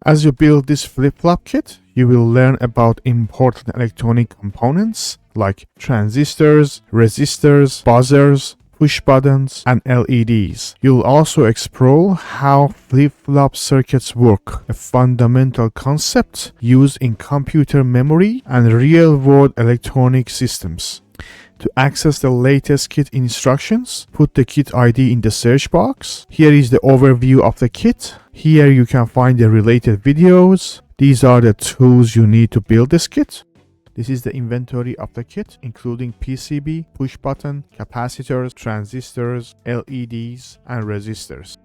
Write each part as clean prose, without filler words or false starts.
As you build this flip-flop kit, you will learn about important electronic components like transistors, resistors, buzzers, push buttons, and LEDs. You'll also explore how flip-flop circuits work, a fundamental concept used in computer memory and real-world electronic systems. To access the latest kit instructions, put the kit ID in the search box. Here is the overview of the kit. Here you can find the related videos. These are the tools you need to build this kit. This is the inventory of the kit, including PCB, push button, capacitors, transistors, LEDs, and resistors.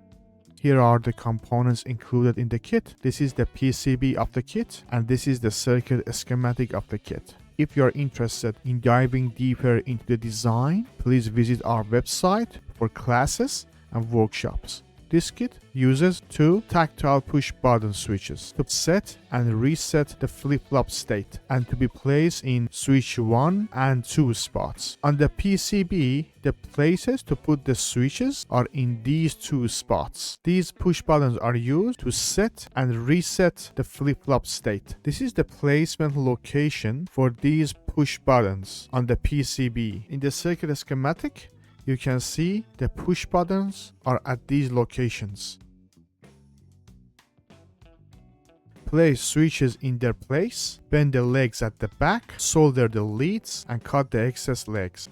Here are the components included in the kit. This is the PCB of the kit, and this is the circuit schematic of the kit. If you are interested in diving deeper into the design, please visit our website for classes and workshops. This kit uses 2 tactile push button switches to set and reset the flip-flop state and to be placed in switch 1 and 2 spots. On the PCB, the places to put the switches are in these 2 spots. These push buttons are used to set and reset the flip-flop state. This is the placement location for these push buttons on the PCB. In the circuit schematic, you can see the push buttons are at these locations. Place switches in their place, bend the legs at the back, solder the leads, and cut the excess legs.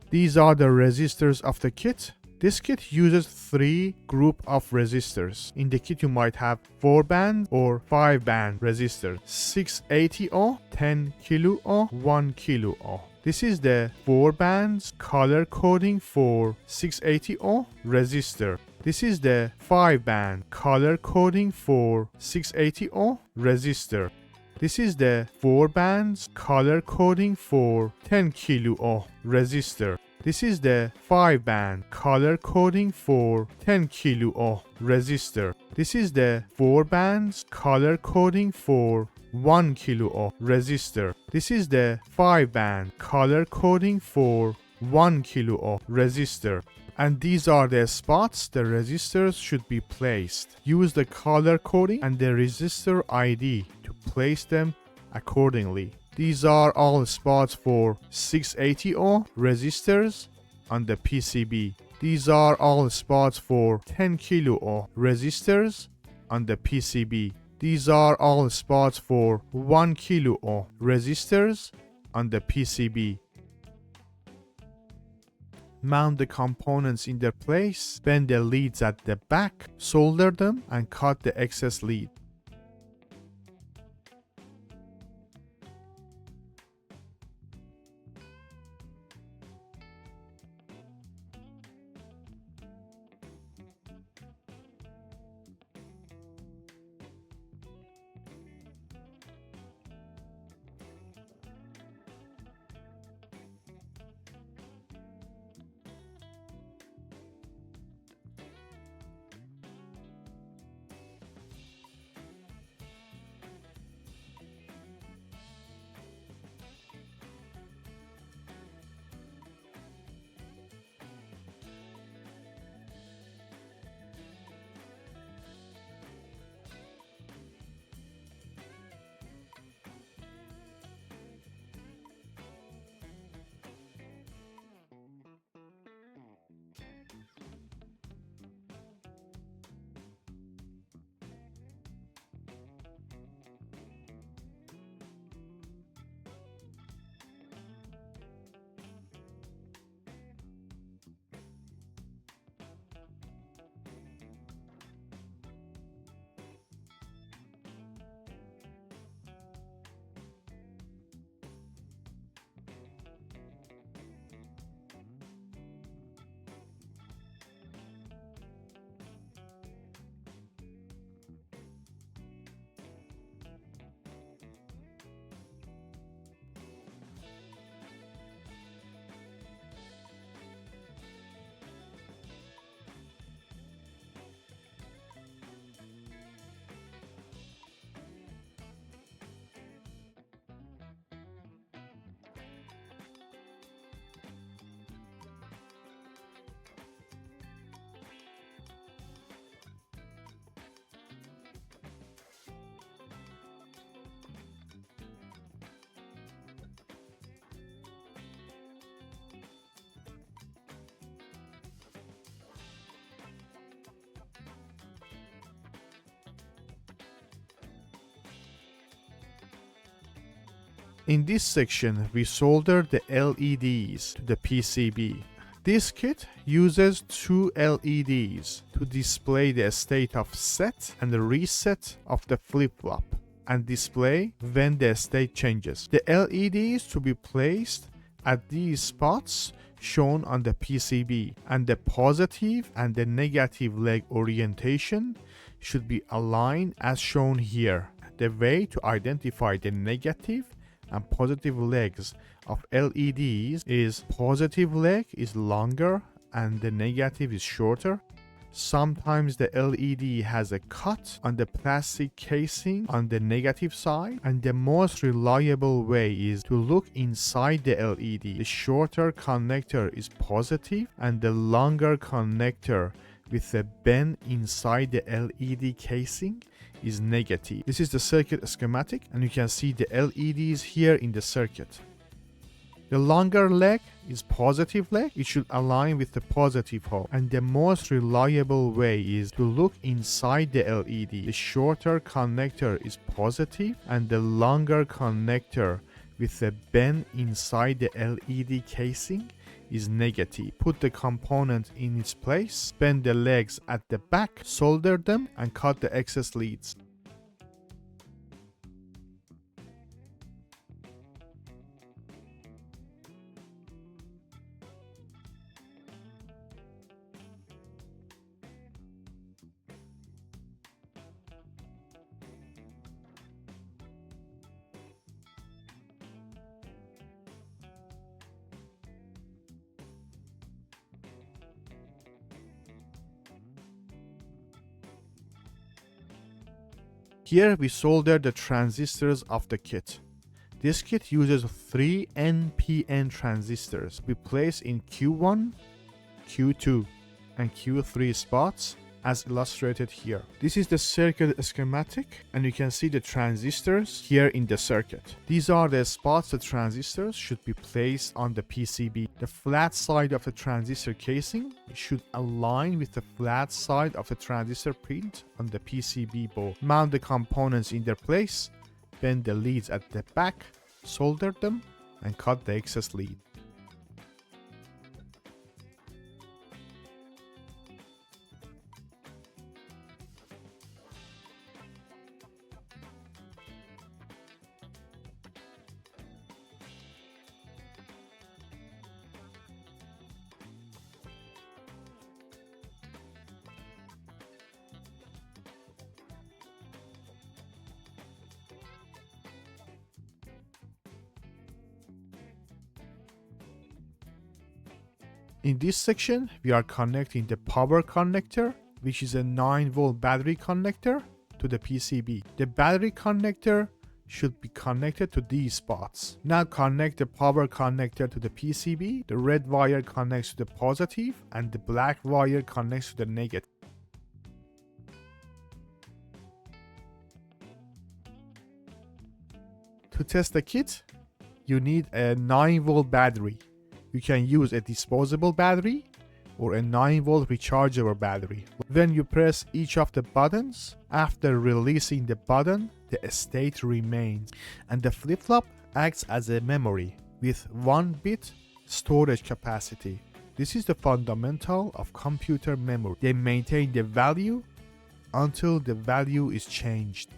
These are the resistors of the kit. This kit uses 3 group of resistors. In the kit you might have 4-band or 5-band resistor. 680 ohm, 10 kilo ohm, 1 kilo ohm. This is the 4 bands color coding for 680 ohm resistor. This is the 5-band color coding for 680 ohm resistor. This is the 4 bands color coding for 10 kilo ohm resistor. This is the 5-band color coding for 10 kilo ohm resistor. This is the 4 bands color coding for 1 kilo ohm resistor. This is the 5-band color coding for 1 kilo ohm resistor. And these are the spots the resistors should be placed. Use the color coding and the resistor ID to place them accordingly. These are all spots for 680 ohm resistors on the PCB. These are all spots for 10 kilo ohm resistors on the PCB. These are all spots for 1 kilo ohm resistors on the PCB. Mount the components in their place, bend the leads at the back, solder them, and cut the excess lead. In this section, we solder the LEDs to the PCB. This kit uses two LEDs to display the state of set and the reset of the flip-flop and display when the state changes. The LEDs to be placed at these spots shown on the PCB, and the positive and the negative leg orientation should be aligned as shown here. The way to identify the negative and positive legs of LEDs is positive leg is longer and the negative is shorter. Sometimes the LED has a cut on the plastic casing on the negative side, and the most reliable way is to look inside the LED. The shorter connector is positive and the longer connector with a bend inside the LED casing is negative. This is the circuit schematic, and you can see the LEDs here in the circuit. The longer leg is positive leg. It should align with the positive hole. And the most reliable way is to look inside the LED. The shorter connector is positive and the longer connector with the bend inside the LED casing is negative. Put the component in its place, bend the legs at the back, solder them, and cut the excess leads. Here we solder the transistors of the kit. This kit uses 3 NPN transistors. We place in Q1, Q2, and Q3 spots as illustrated here. This is the circuit schematic, and you can see the transistors here in the circuit. These are the spots the transistors should be placed on the PCB. The flat side of the transistor casing should align with the flat side of the transistor pin on the PCB board. Mount the components in their place, bend the leads at the back, solder them, and cut the excess lead. In this section, we are connecting the power connector, which is a 9-volt battery connector, to the PCB. The battery connector should be connected to these spots. Now connect the power connector to the PCB. The red wire connects to the positive and the black wire connects to the negative. To test the kit, you need a 9-volt battery. You can use a disposable battery or a 9-volt rechargeable battery. When you press each of the buttons, after releasing the button, the state remains, and the flip-flop acts as a memory with 1-bit storage capacity. This is the fundamental of computer memory. They maintain the value until the value is changed.